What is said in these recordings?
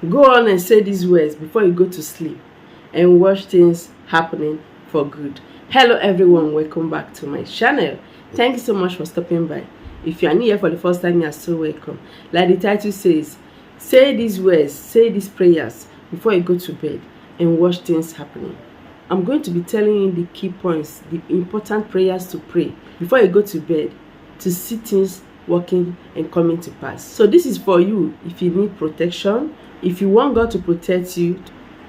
Go on and say these words before you go to sleep and watch things happening for good. Hello everyone, welcome back to my channel. Thank you so much for stopping by. If you are new here for the first time, you are so welcome. Like the title says, say these words, say these prayers before you go to bed and watch things happening. I'm going to be telling you the key points, the important prayers to pray before you go to bed to see things working and coming to pass. So this is for you if you need protection. If you want God to protect you,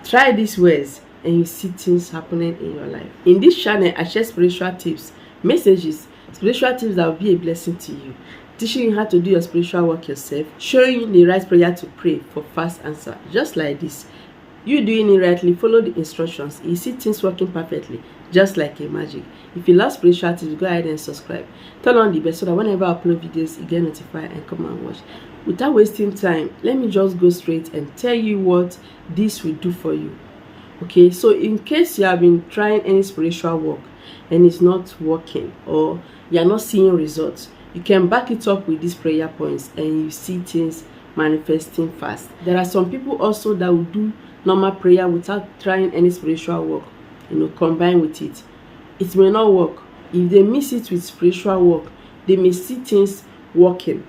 try these words and you see things happening in your life. In this channel, I share spiritual tips, messages, spiritual tips that will be a blessing to you, teaching you how to do your spiritual work yourself, showing you the right prayer to pray for fast answer, just like this. You doing it rightly, follow the instructions, you see things working perfectly, just like a magic. If you love spiritual tips, go ahead and subscribe. Turn on the bell so that whenever I upload videos, you get notified and come and watch. Without wasting time, let me just go straight and tell you what this will do for you. Okay, so in case you have been trying any spiritual work and it's not working, or you are not seeing results, you can back it up with these prayer points and you see things manifesting fast. There are some people also that will do normal prayer without trying any spiritual work, combine with it. It may not work. If they miss it with spiritual work, they may see things working,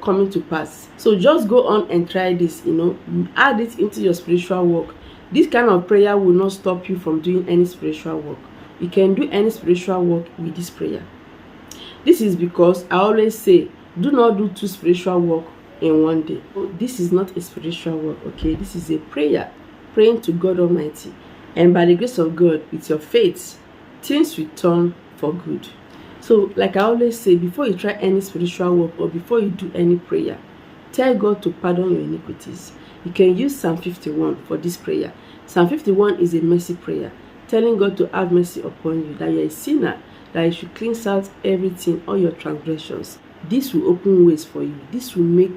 coming to pass. So just go on and try this, add it into your spiritual work. This kind of prayer will not stop you from doing any spiritual work. You can do any spiritual work with this prayer. This is because I always say, do not do two spiritual work in one day. This is not a spiritual work, okay? This is a prayer, praying to God Almighty. And by the grace of God, with your faith, things will turn for good. So, like I always say, before you try any spiritual work or before you do any prayer, tell God to pardon your iniquities. You can use Psalm 51 for this prayer. Psalm 51 is a mercy prayer, telling God to have mercy upon you, that you are a sinner, that you should cleanse out everything, all your transgressions. This will open ways for you. This will make,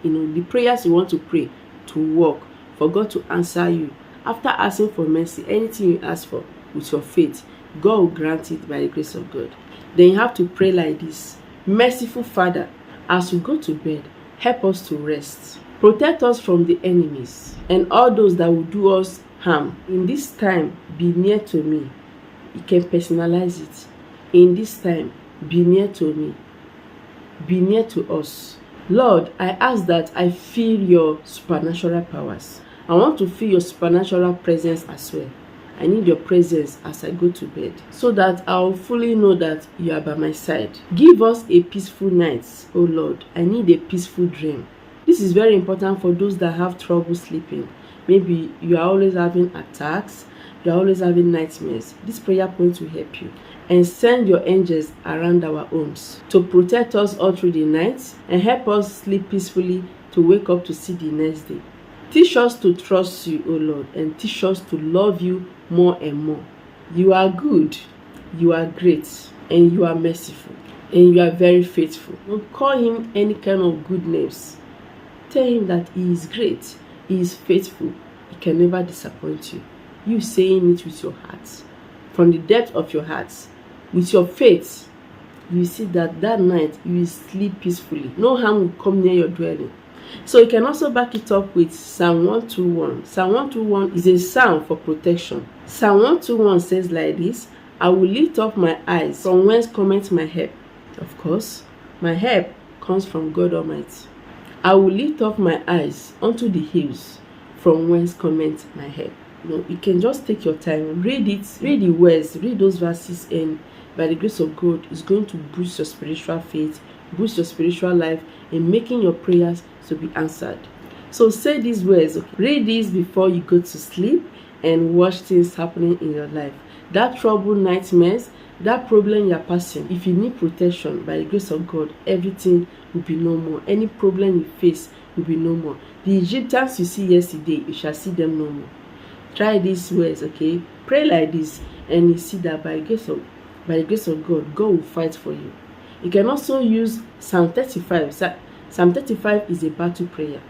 the prayers you want to pray to work, for God to answer you. After asking for mercy, anything you ask for with your faith, God will grant it by the grace of God. Then you have to pray like this. Merciful Father, as we go to bed, help us to rest. Protect us from the enemies and all those that will do us harm. In this time, be near to me. You can personalize it. In this time, be near to me. Be near to us. Lord, I ask that I feel your supernatural powers. I want to feel your supernatural presence as well. I need your presence as I go to bed, so that I'll fully know that you are by my side. Give us a peaceful night, oh Lord. I need a peaceful dream. This is very important for those that have trouble sleeping. Maybe you are always having attacks, you are always having nightmares. This prayer point will help you. And send your angels around our homes to protect us all through the night and help us sleep peacefully to wake up to see the next day. Teach us to trust you, O Lord, and teach us to love you more and more. You are good, you are great, and you are merciful, and you are very faithful. Don't call him any kind of good names. Tell him that he is great, he is faithful, he can never disappoint you. You saying it with your heart, from the depth of your heart, with your faith, you see that night you will sleep peacefully. No harm will come near your dwelling. So you can also back it up with Psalm 121. Psalm 121 is a psalm for protection. Psalm 121 says like this: I will lift up my eyes from whence cometh my help. Of course, my help comes from God Almighty. I will lift up my eyes unto the hills, from whence cometh my help. You can just take your time, read it, read the words, read those verses, and by the grace of God, it's going to boost your spiritual faith, boost your spiritual life, and making your prayers to be answered. So say these words, okay? Read these before you go to sleep and watch things happening in your life. That trouble, nightmares, that problem you're passing, if you need protection, by the grace of God, everything will be no more. Any problem you face will be no more. The Egyptians you see yesterday, you shall see them no more. Try these words, okay? Pray like this, and you see that by the grace of God, God will fight for you. You can also use Psalm 35. Psalm 35 is a battle prayer.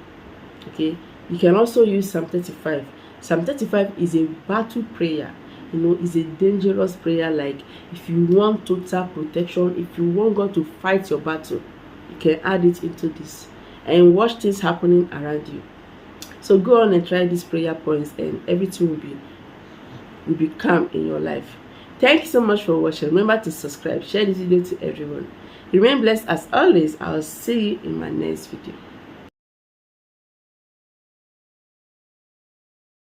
Okay? You can also use Psalm 35. Psalm 35 is a battle prayer. It's a dangerous prayer. Like if you want total protection, if you want God to fight your battle, you can add it into this and watch things happening around you. So go on and try these prayer points, and everything will be calm in your life. Thank you so much for watching. Remember to subscribe, share this video to everyone. Remain blessed as always. I'll see you in my next video.